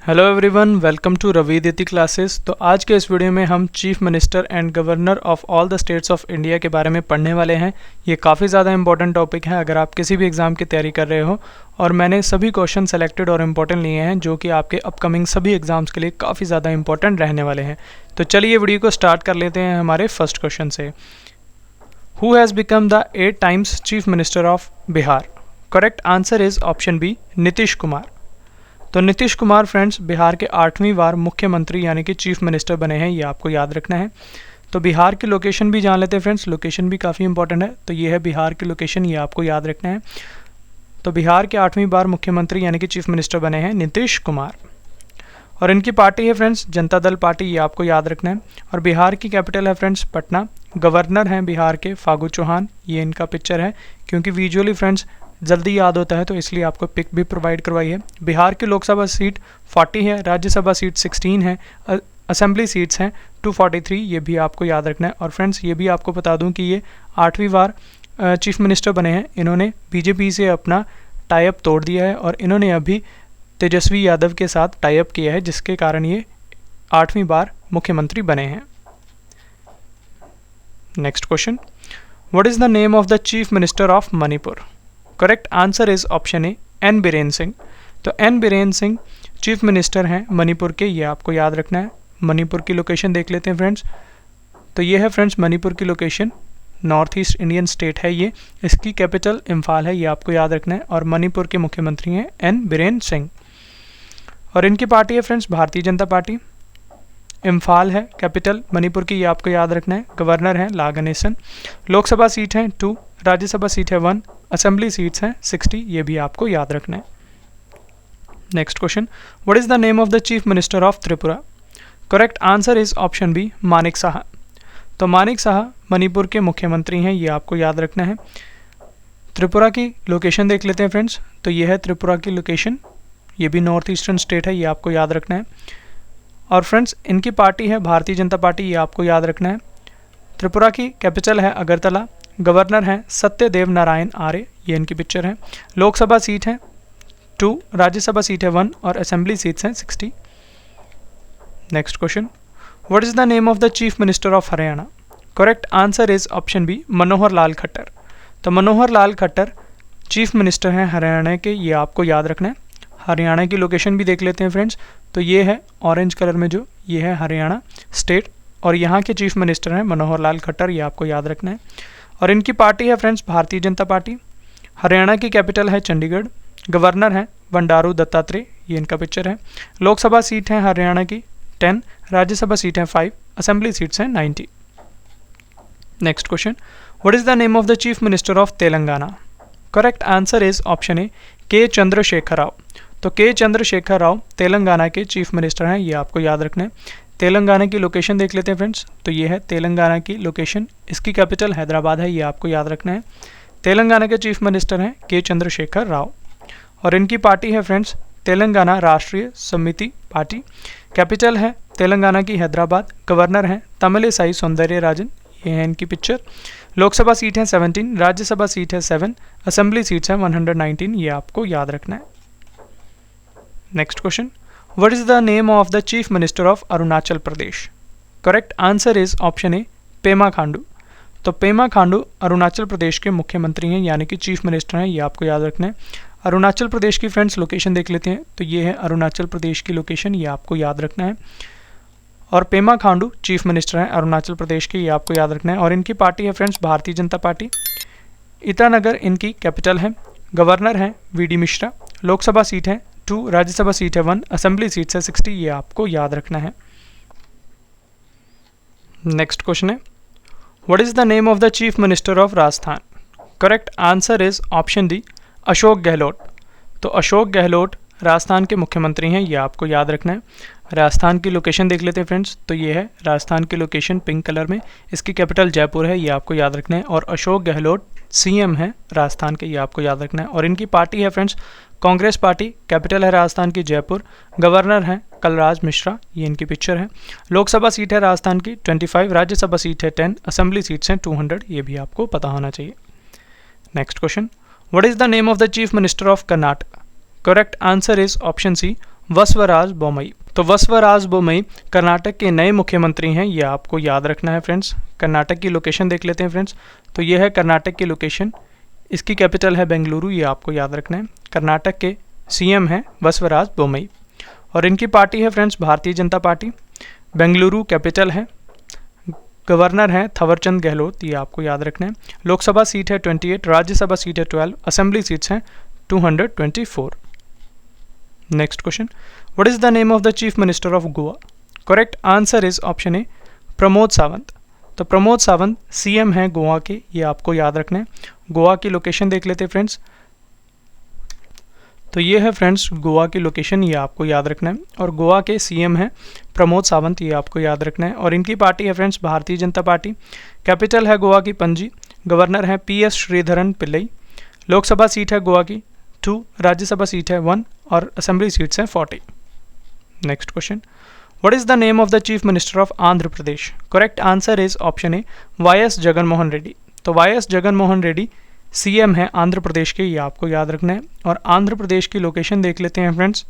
Hello everyone, welcome to Ravi Diti classes. तो आज के इस वीडियो में हम chief minister and governor of all the states of India के बारे में पढ़ने वाले हैं। ये काफ़ी ज़्यादा इंपॉर्टेंट टॉपिक है अगर आप किसी भी एग्ज़ाम की तैयारी कर रहे हो, और मैंने सभी क्वेश्चन सेलेक्टेड और इम्पोर्टेंट लिए हैं जो कि आपके अपकमिंग सभी एग्ज़ाम्स के लिए काफ़ी ज़्यादा इंपॉर्टेंट रहने वाले हैं। तो चलिए वीडियो को स्टार्ट कर लेते हैं हमारे फर्स्ट क्वेश्चन से। Who has become the 8 times chief minister of Bihar? Correct answer is option B, Nitish Kumar. तो नीतीश कुमार फ्रेंड्स बिहार के 8वीं बार मुख्यमंत्री यानी कि चीफ मिनिस्टर बने हैं, ये आपको याद रखना है। तो बिहार की लोकेशन भी जान लेते हैं फ्रेंड्स, लोकेशन भी काफ़ी इंपॉर्टेंट है। तो ये है बिहार की लोकेशन, ये आपको याद रखना है। तो बिहार के 8वीं बार मुख्यमंत्री यानी कि चीफ मिनिस्टर बने हैं नीतीश कुमार, और इनकी पार्टी है फ्रेंड्स जनता दल पार्टी, ये आपको याद रखना है। और बिहार की कैपिटल है फ्रेंड्स पटना। गवर्नर हैं बिहार के फागू चौहान, ये इनका पिक्चर है, क्योंकि विजुअली फ्रेंड्स जल्दी याद होता है तो इसलिए आपको पिक भी प्रोवाइड करवाई है। बिहार की लोकसभा सीट 40 है, राज्यसभा सीट 16 है, असेंबली सीट्स हैं 243, ये भी आपको याद रखना है। और फ्रेंड्स ये भी आपको बता दूं कि ये 8वीं बार चीफ मिनिस्टर बने हैं। इन्होंने बीजेपी से अपना टाई अप तोड़ दिया है और इन्होंने अभी तेजस्वी यादव के साथ टाई अप किया है, जिसके कारण ये 8वीं बार मुख्यमंत्री बने हैं। Next question, what is the name of the chief minister of Manipur? Correct answer is option A, N Biren Singh. तो N Biren Singh chief minister हैं मणिपुर के, ये आपको याद रखना है। मणिपुर की लोकेशन देख लेते हैं फ्रेंड्स। तो ये है फ्रेंड्स मणिपुर की location, north east Indian state है ये, इसकी कैपिटल इम्फाल है, ये आपको याद रखना है। और मणिपुर के मुख्यमंत्री हैं एन बीरेन सिंह, और इनकी पार्टी है फ्रेंड्स भारतीय जनता पार्टी। इम्फाल है कैपिटल मणिपुर की, ये आपको याद रखना है। गवर्नर हैं ला गणेशन। लोकसभा सीट हैं 2, राज्यसभा सीट है 1, असेंबली सीट्स हैं 60, ये भी आपको याद रखना है। Next question, what is the name of the chief minister of Tripura? Correct answer is option B, Manik Saha. तो मानिक साहा मणिपुर के मुख्यमंत्री हैं, ये आपको याद रखना है। त्रिपुरा की लोकेशन देख लेते हैं फ्रेंड्स। तो ये है त्रिपुरा की लोकेशन, ये भी नॉर्थ ईस्टर्न स्टेट है, ये आपको याद रखना है। और फ्रेंड्स इनकी पार्टी है भारतीय जनता पार्टी, ये आपको याद रखना है। त्रिपुरा की कैपिटल है अगरतला। गवर्नर हैं सत्यदेव नारायण आर्य, ये इनकी पिक्चर है। लोकसभा सीट है 2, राज्यसभा सीट है 1, और असेंबली सीट्स हैं 60। Next question, what is the name of the chief minister of Haryana? Correct answer is option B, Manohar Lal Khattar. तो मनोहर लाल खट्टर चीफ मिनिस्टर हैं हरियाणा के, ये आपको याद रखना है। हरियाणा की लोकेशन भी देख लेते हैं फ्रेंड्स। तो ये है ऑरेंज कलर में जो, ये है हरियाणा स्टेट, और यहाँ के चीफ मिनिस्टर हैं मनोहर लाल खट्टर, ये आपको याद रखना है। और इनकी पार्टी है फ्रेंड्स भारतीय जनता पार्टी। हरियाणा की कैपिटल है चंडीगढ़। गवर्नर हैं बंडारू दत्तात्रेय, ये इनका पिक्चर है। लोकसभा सीट है हरियाणा की 10, राज्यसभा सीट है 5, असेंबली सीट्स हैं 90। Next question, what is the name of the chief minister of Telangana? Correct answer is option ए, के चंद्रशेखर राव। तो के चंद्रशेखर राव तेलंगाना के चीफ मिनिस्टर हैं, ये आपको याद रखना है। तेलंगाना की लोकेशन देख लेते हैं फ्रेंड्स। तो ये है तेलंगाना की लोकेशन, इसकी कैपिटल हैदराबाद है, ये आपको याद रखना है। तेलंगाना के चीफ मिनिस्टर हैं के चंद्रशेखर राव, और इनकी पार्टी है फ्रेंड्स तेलंगाना राष्ट्रीय समिति पार्टी। कैपिटल है तेलंगाना की हैदराबाद। गवर्नर हैं तमिलिसाई सौंदर्यराजन, ये है इनकी पिक्चर। लोकसभा सीट है 17, राज्यसभा सीट है 7, असेंबली सीट्स हैं 119, ये आपको याद रखना है। Next question, what is the name of the chief minister of Arunachal Pradesh? Correct answer is option ए, पेमा खांडू। तो पेमा खांडू अरुणाचल प्रदेश के मुख्यमंत्री हैं यानी कि चीफ मिनिस्टर हैं, ये आपको याद रखना है। अरुणाचल प्रदेश की फ्रेंड्स लोकेशन देख लेते हैं। तो ये है अरुणाचल प्रदेश की लोकेशन, ये आपको याद रखना है। और पेमा खांडू चीफ मिनिस्टर हैं अरुणाचल प्रदेश के, ये आपको याद रखना है। और इनकी पार्टी है फ्रेंड्स भारतीय जनता पार्टी। ईटानगर इनकी कैपिटल है। गवर्नर हैं वी.डी. मिश्रा। लोकसभा सीट है 2, राज्यसभा सीट है 1, असेंबली सीट्स है 60, ये आपको याद रखना है। नेक्स्ट क्वेश्चन है, what is the name of the chief minister of Rajasthan? Correct answer is option D, Ashok Gehlot. तो अशोक गहलोत राजस्थान के मुख्यमंत्री हैं, ये आपको याद रखना है। राजस्थान की लोकेशन देख लेते हैं फ्रेंड्स। तो ये है राजस्थान की लोकेशन पिंक कलर में, इसकी कैपिटल जयपुर है, ये आपको याद रखना है। और अशोक गहलोत सीएम है राजस्थान के, ये आपको याद रखना है। और इनकी पार्टी है फ्रेंड्स कांग्रेस पार्टी। कैपिटल है राजस्थान की जयपुर। गवर्नर हैं कलराज मिश्रा, ये इनकी पिक्चर है। लोकसभा सीट है राजस्थान की 25, राज्यसभा सीट है 10, असेंबली सीट्स हैं 200, ये भी आपको पता होना चाहिए। Next question, what is the name of the chief minister of Karnataka? Correct answer is option C, Basavaraj Bommai. तो वसवराज बोमई कर्नाटक के नए मुख्यमंत्री हैं, ये आपको याद रखना है फ्रेंड्स। कर्नाटक की लोकेशन देख लेते हैं फ्रेंड्स। तो ये है कर्नाटक की लोकेशन, इसकी कैपिटल है बेंगलुरु, ये आपको याद रखना है। कर्नाटक के सीएम हैं वसवराज बोमई और इनकी पार्टी है friends Bharatiya Janata party. Bengaluru capital है। गवर्नर हैं थावरचंद गहलोत, ये आपको याद रखना है। लोकसभा सीट है 28, राज्यसभा सीट है 12, असेंबली सीट्स हैं 224। Next question, what is the name of the chief minister of Goa? Correct answer is option ए प्रमोद सावंत। तो प्रमोद सावंत सीएम हैं गोवा के, ये आपको याद रखना है। गोवा की लोकेशन देख लेते हैं फ्रेंड्स। तो ये है फ्रेंड्स गोवा की लोकेशन, ये आपको याद रखना है। और गोवा के सीएम हैं प्रमोद सावंत, ये आपको याद रखना है। और इनकी पार्टी है friends Bharatiya Janata party. Capital है गोवा की पणजी। गवर्नर है पीएस श्रीधरन पिल्लई। लोकसभा सीट है गोवा की 2, राज्यसभा सीट है 1 और असेंबली सीट्स हैं 40। Next question, what is the name of the chief minister of Andhra Pradesh? Correct answer is option A YS Jagan Mohan Reddy. तो वाईएस जगन मोहन रेड्डी सीएम है आंध्र प्रदेश के, ये आपको याद रखना है। और आंध्र प्रदेश की लोकेशन देख लेते हैं फ्रेंड्स।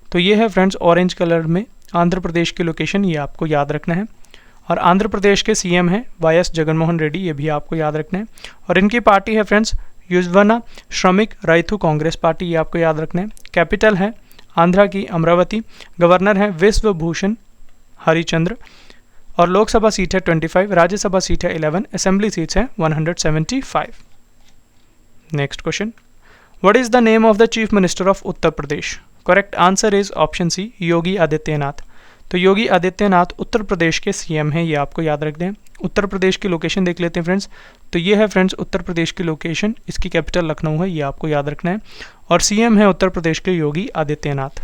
तो ये है फ्रेंड्स ऑरेंज कलर में आंध्र प्रदेश की लोकेशन, ये आपको याद रखना है। और आंध्र प्रदेश के सीएम हैं वाईएस जगन मोहन रेड्डी, ये भी आपको याद रखना है। और इनकी पार्टी है फ्रेंड्स युवना श्रमिक रैथु कांग्रेस पार्टी, ये आपको याद रखना है। कैपिटल है आंध्रा की अमरावती। गवर्नर हैं विश्वभूषण हरिचंद्र। और लोकसभा सीट है 25, राज्यसभा सीट है 11, असेंबली सीट्स हैं 175। Next question, what is the name of the chief minister of Uttar Pradesh? Correct answer is option C Yogi Adityanath. तो योगी आदित्यनाथ उत्तर प्रदेश के सीएम हैं, ये आपको याद रख दें। उत्तर प्रदेश की लोकेशन देख लेते हैं फ्रेंड्स। तो ये है फ्रेंड्स उत्तर प्रदेश की लोकेशन, इसकी कैपिटल लखनऊ है, ये आपको याद रखना है। और सीएम है उत्तर प्रदेश के योगी आदित्यनाथ।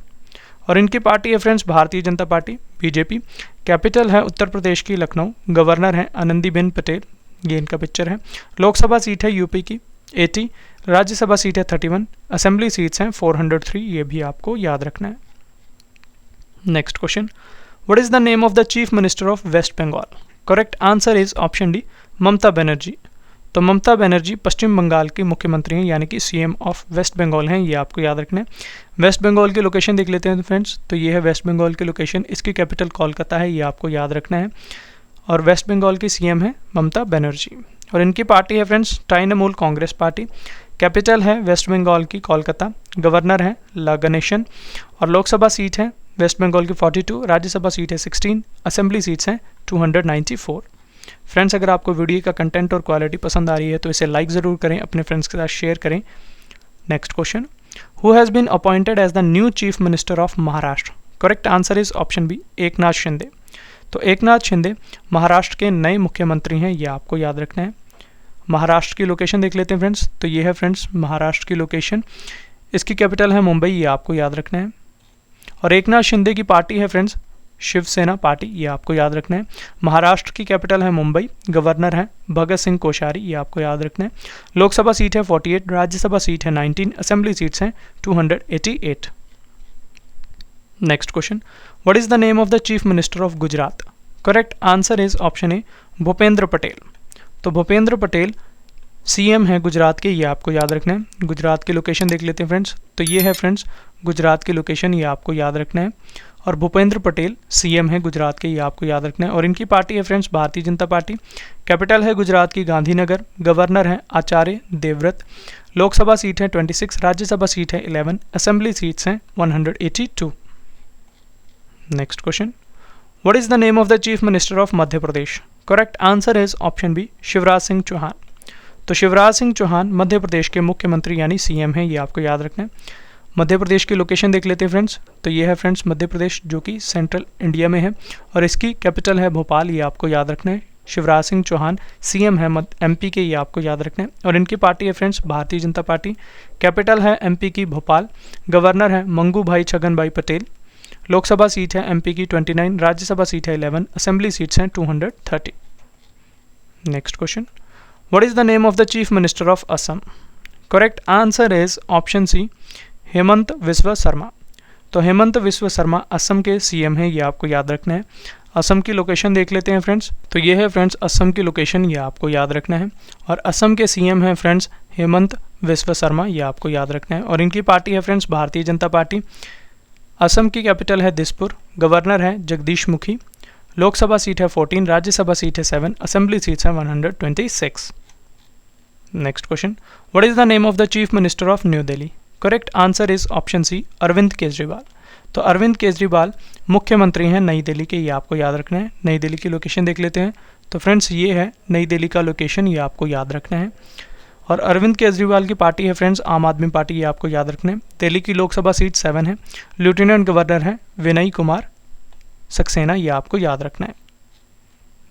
और इनकी पार्टी है friends Bharatiya Janata party BJP. Capital है उत्तर प्रदेश की लखनऊ। गवर्नर हैं आनंदीबेन पटेल, ये इनका पिक्चर है। लोकसभा सीट है यूपी की 80, राज्यसभा सीट है 31, असेंबली सीट्स हैं 403, ये भी आपको याद रखना है। Next question, what is the name of the chief minister of west Bengal? Correct answer is option D Mamata Banerjee. तो ममता बनर्जी पश्चिम बंगाल की मुख्यमंत्री हैं, यानी कि सीएम ऑफ वेस्ट बंगाल हैं, ये आपको याद रखना है। वेस्ट बंगाल की लोकेशन देख लेते हैं फ्रेंड्स। तो ये है वेस्ट बंगाल की लोकेशन, इसकी कैपिटल कोलकाता है, ये आपको याद रखना है। और वेस्ट बंगाल की सीएम है ममता बनर्जी। और इनकी पार्टी है friends Trinamool Congress party. Capital है वेस्ट बंगाल की कोलकाता। गवर्नर है ला गणेशन। और लोकसभा सीट है वेस्ट बंगाल की 42, राज्यसभा सीट है 16, असेंबली सीट्स हैं 294। फ्रेंड्स, अगर आपको वीडियो का कंटेंट और क्वालिटी पसंद आ रही है तो इसे लाइक ज़रूर करें, अपने फ्रेंड्स के साथ शेयर करें। Next question, who has been appointed as the new chief minister of Maharashtra? Correct answer is option B Eknath Shinde. तो एकनाथ शिंदे महाराष्ट्र के नए मुख्यमंत्री हैं, ये आपको याद रखना है। महाराष्ट्र की लोकेशन देख लेते हैं फ्रेंड्स। तो ये है फ्रेंड्स महाराष्ट्र की लोकेशन, इसकी कैपिटल है मुंबई, ये आपको याद रखना है। और एकनाथ शिंदे की पार्टी है फ्रेंड्स शिवसेना पार्टी, ये आपको याद रखना है। महाराष्ट्र की कैपिटल है मुंबई। गवर्नर है भगत सिंह कोश्यारी, ये आपको याद रखना है। लोकसभा सीट है 48, राज्यसभा सीट है 19, असेंबली सीट्स हैं 288। Next question, what is the name of the chief minister of Gujarat? Correct answer is option ए भूपेंद्र पटेल। तो भूपेंद्र पटेल सीएम है गुजरात के, ये आपको याद रखना है। गुजरात की लोकेशन देख लेते हैं फ्रेंड्स। तो ये है फ्रेंड्स गुजरात की लोकेशन, ये आपको याद रखना है। और भूपेंद्र पटेल सीएम है गुजरात के, ये आपको याद रखना है। और इनकी पार्टी है friends Bharatiya Janata party. Capital है गुजरात की गांधीनगर। गवर्नर हैं आचार्य देवव्रत। लोकसभा सीट है 26, राज्यसभा सीट है 11, असेंबली सीट्स हैं 182। Next question, what is the name of the chief minister of Madhya Pradesh? Correct answer is option B Shivraj Singh Chouhan. तो शिवराज सिंह चौहान मध्य प्रदेश के मुख्यमंत्री यानी सीएम हैं, ये आपको याद रखना है। मध्य प्रदेश की लोकेशन देख लेते हैं फ्रेंड्स। तो ये है फ्रेंड्स मध्य प्रदेश, जो कि सेंट्रल इंडिया में है। और इसकी कैपिटल है भोपाल, ये आपको याद रखना है। शिवराज सिंह चौहान सीएम है एमपी के, ये आपको याद रखना है। और इनकी पार्टी है friends Bharatiya Janata party. Capital है एमपी की भोपाल। गवर्नर है मंगू भाई छगन भाई पटेल। लोकसभा सीट है एमपी की 29, राज्यसभा सीट है 11, असेंबली सीट्स हैं 230। Next question, what is the name of the chief minister of Assam? Correct answer is option C Himanta Biswa Sarma. तो हेमंत विश्व शर्मा असम के सीएम हैं, ये आपको याद रखना है। असम की लोकेशन देख लेते हैं फ्रेंड्स। तो ये है फ्रेंड्स असम की लोकेशन, ये आपको याद रखना है। और असम के सीएम हैं फ्रेंड्स हेमंत विश्व शर्मा, ये आपको याद रखना है। और इनकी पार्टी है फ्रेंड्स भारतीय जनता पार्टी। असम की कैपिटल है दिसपुर, गवर्नर है जगदीश मुखी, लोकसभा सीट है 14, राज्यसभा सीट है 7, असेंबली सीट्स है 126। Next question, what is the name of the chief minister of New Delhi? Correct answer is option C, Arvind Kejriwal. तो अरविंद केजरीवाल मुख्यमंत्री हैं नई दिल्ली के, ये आपको याद रखना है। नई दिल्ली की लोकेशन देख लेते हैं। तो फ्रेंड्स ये है नई दिल्ली का लोकेशन, ये आपको याद रखना है। और अरविंद केजरीवाल की पार्टी है फ्रेंड्स आम आदमी पार्टी, ये आपको याद रखना है। दिल्ली की लोकसभा सीट 7 है। लेफ्टिनेंट गवर्नर है विनय कुमार सक्सेना, ये आपको याद रखना है।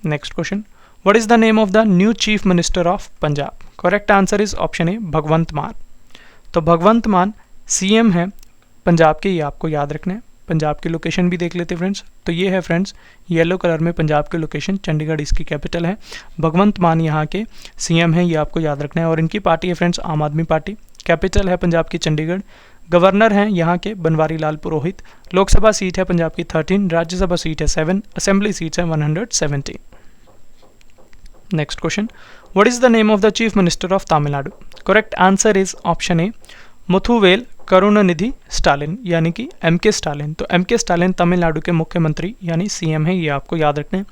Next question, what is the name of the new chief minister of Punjab? Correct answer is option A, Bhagwant Mann. तो भगवंत मान सीएम है पंजाब के, ये आपको याद रखना है। पंजाब की लोकेशन भी देख लेते हैं फ्रेंड्स। तो ये है फ्रेंड्स येलो कलर में पंजाब की लोकेशन, चंडीगढ़ इसकी कैपिटल है। भगवंत मान यहाँ के सीएम हैं, ये आपको याद रखना है। और इनकी पार्टी है फ्रेंड्स आम आदमी पार्टी, कैपिटल है पंजाब की चंडीगढ़, गवर्नर हैं यहाँ के बनवारी लाल पुरोहित, लोकसभा सीट है पंजाब की 13, राज्यसभा सीट है 7, असेंबली सीट्स है 170। Next question, what is the name of the chief minister of Tamil Nadu? Correct answer is option A, Muthuvel Karunanidhi Stalin, यानी कि एमके स्टालिन। तो एमके स्टालिन तमिलनाडु के मुख्यमंत्री यानी सीएम है, ये आपको याद रखना है।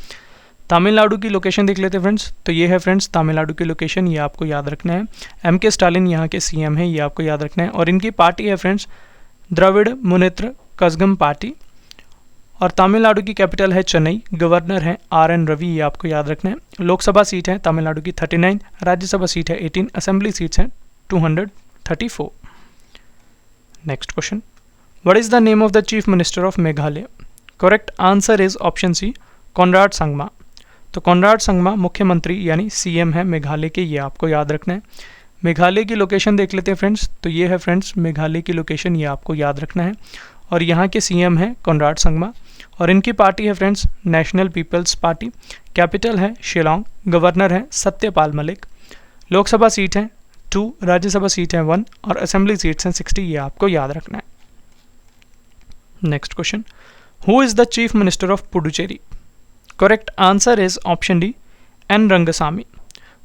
तमिलनाडु की लोकेशन देख लेते हैं फ्रेंड्स। तो ये है फ्रेंड्स तमिलनाडु की लोकेशन, ये आपको याद रखना है। एमके स्टालिन यहाँ के सीएम है, ये आपको याद रखना है। और इनकी पार्टी है फ्रेंड्स द्रविड़ मुनेत्र कज़गम पार्टी। और तमिलनाडु की कैपिटल है चेन्नई, गवर्नर है आर.एन. रवि, ये आपको याद रखना है। लोकसभा सीट है तमिलनाडु की 39, राज्यसभा सीट है 18, असेंबली सीट्स हैं 234। Next question, what is the name of the chief minister of Meghalaya? Correct answer is option C, Conrad Sangma. तो कॉनराड संगमा मुख्यमंत्री यानी सीएम है मेघालय के, ये आपको याद रखना है। मेघालय की लोकेशन देख लेते हैं फ्रेंड्स। तो ये है फ्रेंड्स मेघालय की लोकेशन, ये आपको याद रखना है। और यहाँ के सीएम है कॉनराड संगमा। और इनकी पार्टी है friends national people's party, capital है शिलोंग, गवर्नर है सत्यपाल मलिक, लोकसभा सीट है 2, राज्यसभा सीट है 1 और असेंबली सीट्स हैं 60, ये आपको याद रखना है। Next question, who is the chief minister of Puducherry? Correct answer is option D, N Rangasamy.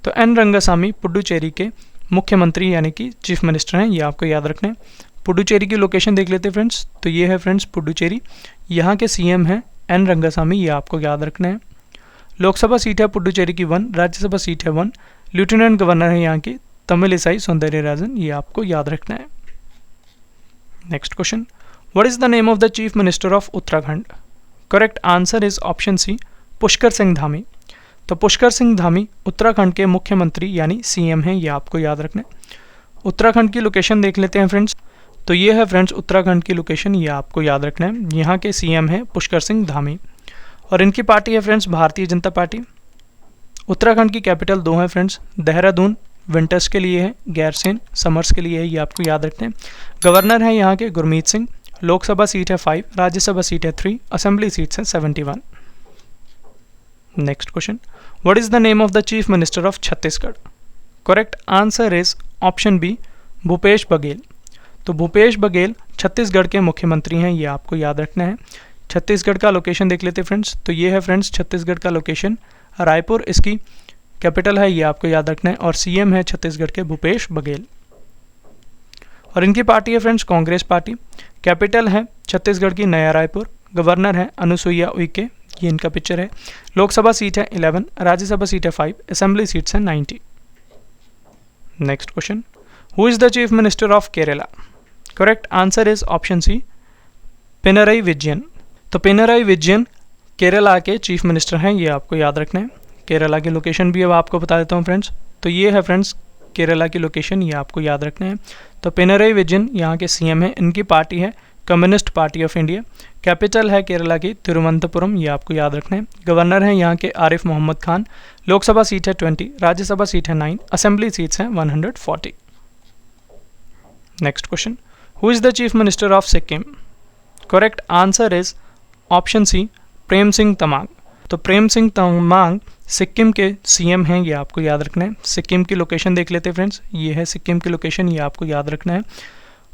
तो एन रंगसामी पुडुचेरी के मुख्यमंत्री यानी कि चीफ मिनिस्टर हैं, ये आपको याद रखना है। पुडुचेरी की लोकेशन देख लेते हैं फ्रेंड्स। तो ये है फ्रेंड्स पुडुचेरी, यहाँ के सीएम हैं एन रंगसामी, ये आपको याद रखना है। लोकसभा सीट है पुडुचेरी की 1, राज्यसभा सीट है 1, लेफ्टिनेंट गवर्नर है यहाँ की तमिलिसाई सौंदर्यराजन, ये आपको याद रखना है। Next question, what is the name of the chief minister of Uttarakhand? Correct answer is option C, Pushkar Singh Dhami. तो पुष्कर सिंह धामी उत्तराखंड के मुख्यमंत्री यानी सीएम हैं, ये आपको याद रखना है। उत्तराखंड की लोकेशन देख लेते हैं फ्रेंड्स। तो ये है फ्रेंड्स उत्तराखंड की लोकेशन, ये आपको याद रखना है। यहाँ के सीएम है पुष्कर सिंह धामी। और इनकी पार्टी है फ्रेंड्स भारतीय जनता पार्टी। उत्तराखंड की कैपिटल 2 है फ्रेंड्स, देहरादून विंटर्स के लिए है, गैरसेन समर्स के लिए है, ये आपको याद रखना है। गवर्नर है यहाँ के गुरमीत सिंह, लोकसभा सीट है 5, राज्यसभा सीट है 3, असेंबली सीट्स है 71। Next question, what is the name of the chief minister of Chhattisgarh? Correct answer is option B, Bhupesh Baghel. तो भूपेश बघेल छत्तीसगढ़ के मुख्यमंत्री हैं, ये आपको याद रखना है। छत्तीसगढ़ का लोकेशन देख लेते हैं फ्रेंड्स। तो ये है फ्रेंड्स छत्तीसगढ़ का लोकेशन, रायपुर इसकी कैपिटल है, ये आपको याद रखना है। और सीएम है छत्तीसगढ़ के भूपेश बघेल। और इनकी पार्टी है फ्रेंड्स कांग्रेस पार्टी, कैपिटल है छत्तीसगढ़ की नया रायपुर, गवर्नर है अनुसुईया उइके, ये इनका पिक्चर है। लोकसभा सीट है 11, राज्यसभा सीट है 5, असेंबली सीट्स हैं 90। Next question, who is the chief minister of Kerala? Correct answer is option C, Pinarayi Vijayan. तो पिनरई विजयन केरला के चीफ मिनिस्टर हैं, ये आपको याद रखना है। केरला की लोकेशन भी अब आपको बता देता हूँ फ्रेंड्स। तो ये है फ्रेंड्स केरला की लोकेशन, ये आपको याद रखना है। तो पिनरई विजयन यहाँ के सीएम है। इनकी पार्टी है communist party of India, capital है केरला की तिरुवनंतपुरम, ये आपको याद रखना है। गवर्नर हैं यहाँ के आरिफ मोहम्मद खान, लोकसभा सीट है 20, राज्यसभा सीट है 9, असेंबली सीट्स हैं 140। Next question, who is the chief minister of Sikkim? Correct answer is option C, Prem Singh Tamang. तो प्रेम सिंह तमांग सिक्किम के सीएम हैं, ये आपको याद रखना है। सिक्किम की लोकेशन देख लेते हैं फ्रेंड्स। ये है सिक्किम की लोकेशन, ये आपको याद रखना है।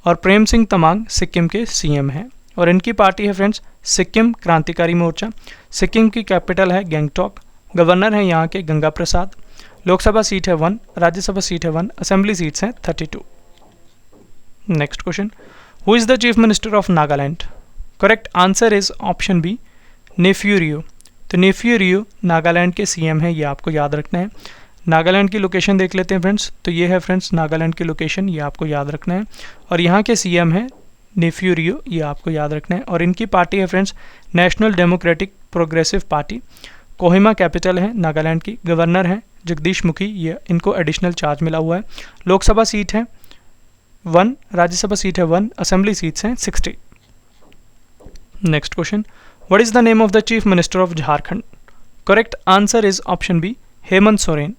और प्रेम सिंह तमांग सिक्किम के सीएम हैं। और इनकी पार्टी है फ्रेंड्स सिक्किम क्रांतिकारी मोर्चा, सिक्किम की कैपिटल है गैंगटॉक, गवर्नर है यहाँ के गंगा प्रसाद, लोकसभा सीट है 1, राज्यसभा सीट है 1, असेंबली सीट्स हैं 32। Next question, who is the chief minister of Nagaland? Correct answer is option B Neiphiu Rio. तो नेफ्यू रियो नागालैंड के सीएम है, ये आपको याद रखना है। नागालैंड की लोकेशन देख लेते हैं फ्रेंड्स। तो ये है फ्रेंड्स नागालैंड की लोकेशन, ये आपको याद रखना है। और यहाँ के सीएम है नेफ्यू रियो, ये आपको याद रखना है। और इनकी पार्टी है friends national democratic progressive party. Kohima capital है नागालैंड की। गवर्नर है जगदीश मुखी, ये इनको एडिशनल चार्ज मिला हुआ है। लोकसभा सीट है 1, राज्यसभा सीट है 1, असेंबली सीट्स हैं 60। Next question, what is the name of the chief minister of Jharkhand? Correct answer is option B Hemant Soren.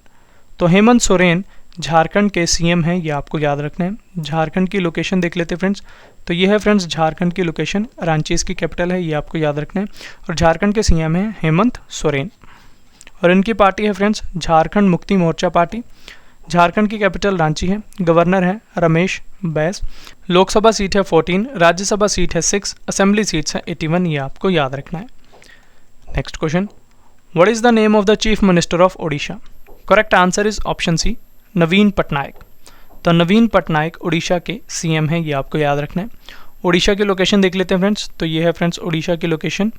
तो हेमंत सोरेन झारखंड के सीएम हैं, ये आपको याद रखना है। झारखंड की लोकेशन देख लेते हैं फ्रेंड्स। तो ये है फ्रेंड्स झारखंड की लोकेशन, रांची इसकी कैपिटल है, ये आपको याद रखना है। और झारखंड के सीएम हैं हेमंत सोरेन। और इनकी पार्टी है फ्रेंड्स झारखंड मुक्ति मोर्चा पार्टी। झारखंड की कैपिटल रांची है। गवर्नर है रमेश बैस। लोकसभा सीट है 14, राज्यसभा सीट है 6, असेंबली सीट्स है 81, ये आपको याद रखना है। Next question, what is the name of the chief minister of Odisha? Correct answer is option C Naveen Patnaik. तो नवीन पटनायक उड़ीसा के सीएम हैं, ये आपको याद रखना है। उड़ीसा की लोकेशन देख लेते हैं फ्रेंड्स। तो ये है फ्रेंड्स उड़ीसा की लोकेशन,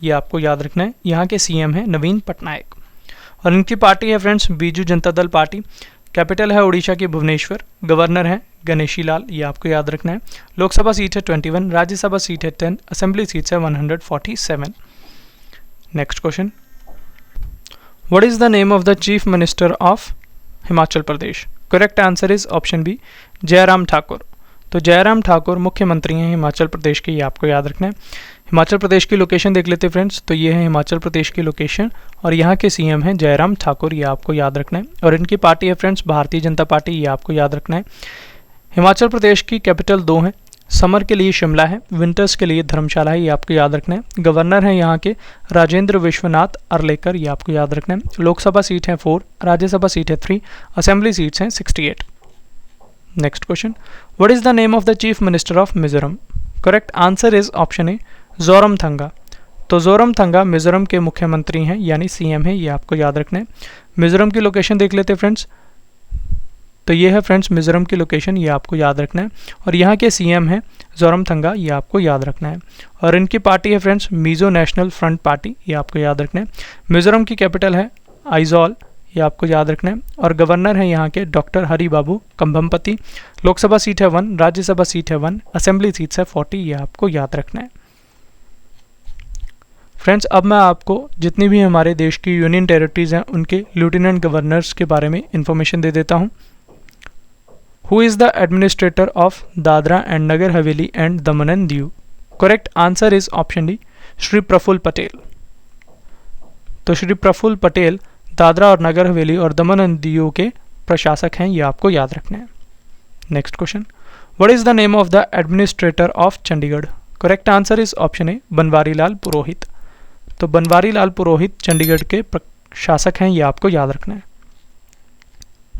ये आपको याद रखना है। यहाँ के सीएम हैं नवीन पटनायक। और इनकी पार्टी है friends Biju Janata Dal party. Capital है उड़ीसा की भुवनेश्वर। गवर्नर है गणेशी लाल, ये आपको याद रखना है। लोकसभा सीट है 21, राज्यसभा सीट है 10, असेंबली सीट्स है 147। Next question, what is the name of the chief minister of Himachal Pradesh? Correct answer is option B Jairam Thakur. तो जयराम ठाकुर मुख्यमंत्री हैं हिमाचल प्रदेश के, ये आपको याद रखना है। हिमाचल प्रदेश की लोकेशन देख लेते हैं फ्रेंड्स। तो ये है हिमाचल प्रदेश की लोकेशन और यहाँ के सीएम हैं जयराम ठाकुर, ये आपको याद रखना है। और इनकी पार्टी है फ्रेंड्स भारतीय जनता पार्टी, ये आपको याद रखना है। हिमाचल प्रदेश की कैपिटल 2 है। समर के लिए शिमला है, विंटर्स के लिए धर्मशाला है, ये आपको याद रखना है। गवर्नर हैं यहाँ के राजेंद्र विश्वनाथ अर्लेकर, ये आपको याद रखना है। लोकसभा सीट है 4, राज्यसभा सीट है 3, असेंबली सीट्स हैं 68। Next question, what is the name of the chief minister of Mizoram? Correct answer is option ए जोरमथंगा। तो जोरमथंगा मिजोरम के मुख्यमंत्री हैं, यानी सीएम हैं, ये आपको याद रखना है। मिजोरम की लोकेशन देख लेते हैं फ्रेंड्स। तो ये है फ्रेंड्स मिजोरम की लोकेशन, ये आपको याद रखना है। और यहाँ के सीएम हैं जोरमथंगा, ये आपको याद रखना है। और इनकी पार्टी है friends Mizo national front party, ये आपको याद रखना है। मिजोरम की कैपिटल है आइजॉल, ये आपको याद रखना है। और गवर्नर हैं यहाँ के डॉक्टर हरि बाबू कंभमपति। लोकसभा सीट है 1, राज्यसभा सीट है 1, असेंबली सीट्स है 40, ये आपको याद रखना है। फ्रेंड्स अब मैं आपको जितनी भी हमारे देश की यूनियन टेरिटरीज हैं उनके लेफ्टिनेंट गवर्नर्स के बारे में इंफॉर्मेशन दे देता हूँ। Who is the administrator of Dadra and Nagar Haveli and Daman and Diu? Correct answer is option D Shri Praful Patel. तो श्री प्रफुल्ल पटेल दादरा और नगर हवेली और दमन एंड दीव के प्रशासक हैं, ये आपको याद रखना है। Next question, what is the name of the administrator of Chandigarh? Correct answer is option A Banwari Lal Purohit. तो बनवारी लाल पुरोहित चंडीगढ़ के प्रशासक हैं, ये आपको याद रखना है।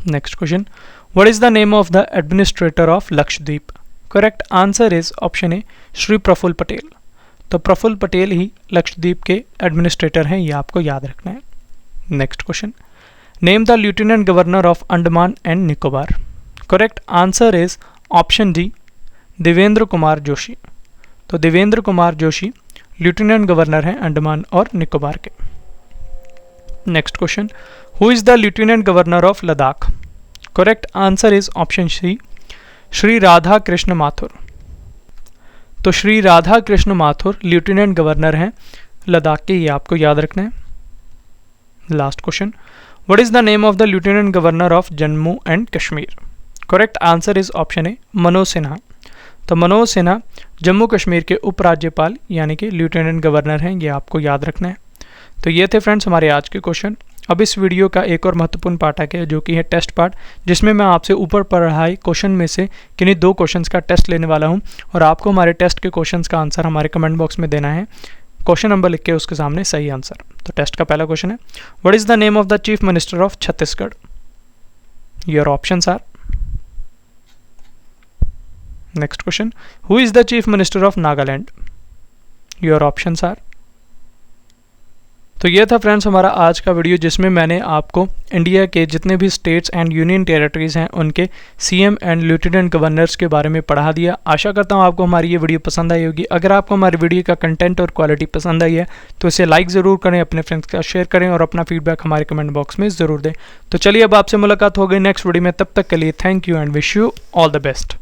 Next question, what is the name of the administrator of Lakshadweep? Correct answer is option A Shri Praful Patel. तो प्रफुल्ल पटेल ही लक्षद्वीप के एडमिनिस्ट्रेटर हैं, ये आपको याद रखना है। Next question, name the lieutenant governor of Andaman and Nicobar? Correct answer is option D Devendra Kumar Joshi. तो देवेंद्र कुमार जोशी लेफ्टिनेंट गवर्नर हैं अंडमान और निकोबार के। Next question, who is the lieutenant governor of Ladakh? Correct answer is option C Shri Radha Krishna Mathur. तो श्री राधा कृष्ण माथुर लेफ्टिनेंट गवर्नर हैं लद्दाख के, ये आपको याद रखना है। Last question, what is the name of the lieutenant governor of Jammu and Kashmir? Correct answer is option ए मनोज सिन्हा। तो मनोज सिन्हा जम्मू कश्मीर के उपराज्यपाल यानी कि लेफ्टिनेंट गवर्नर हैं, ये आपको याद रखना है। तो ये थे फ्रेंड्स हमारे आज के क्वेश्चन। अब इस वीडियो का एक और महत्वपूर्ण पार्ट है जो कि है टेस्ट पार्ट, जिसमें मैं आपसे ऊपर पढ़ाए क्वेश्चन में से किन्हीं 2 क्वेश्चंस का टेस्ट लेने वाला हूं और आपको हमारे टेस्ट के क्वेश्चंस का आंसर हमारे कमेंट बॉक्स में देना है। क्वेश्चन नंबर लिख के उसके सामने सही आंसर। तो टेस्ट का पहला क्वेश्चन है, what is the name of the chief minister of Chhattisgarh? Your options are, next question, who is the chief minister of Nagaland? Your options are, तो ये था फ्रेंड्स हमारा आज का वीडियो, जिसमें मैंने आपको इंडिया के जितने भी स्टेट्स एंड यूनियन टेरिटरीज़ हैं उनके सीएम एंड लेफ्टिनेंट गवर्नर्स के बारे में पढ़ा दिया। आशा करता हूँ आपको हमारी ये वीडियो पसंद आई होगी। अगर आपको हमारी वीडियो का कंटेंट और क्वालिटी पसंद आई है तो इसे लाइक ज़रूर करें, अपने फ्रेंड्स के साथ शेयर करें और अपना फीडबैक हमारे कमेंट बॉक्स में ज़रूर दें। तो चलिए अब आपसे मुलाकात हो गई नेक्स्ट वीडियो में, तब तक के लिए thank you and wish you all the best.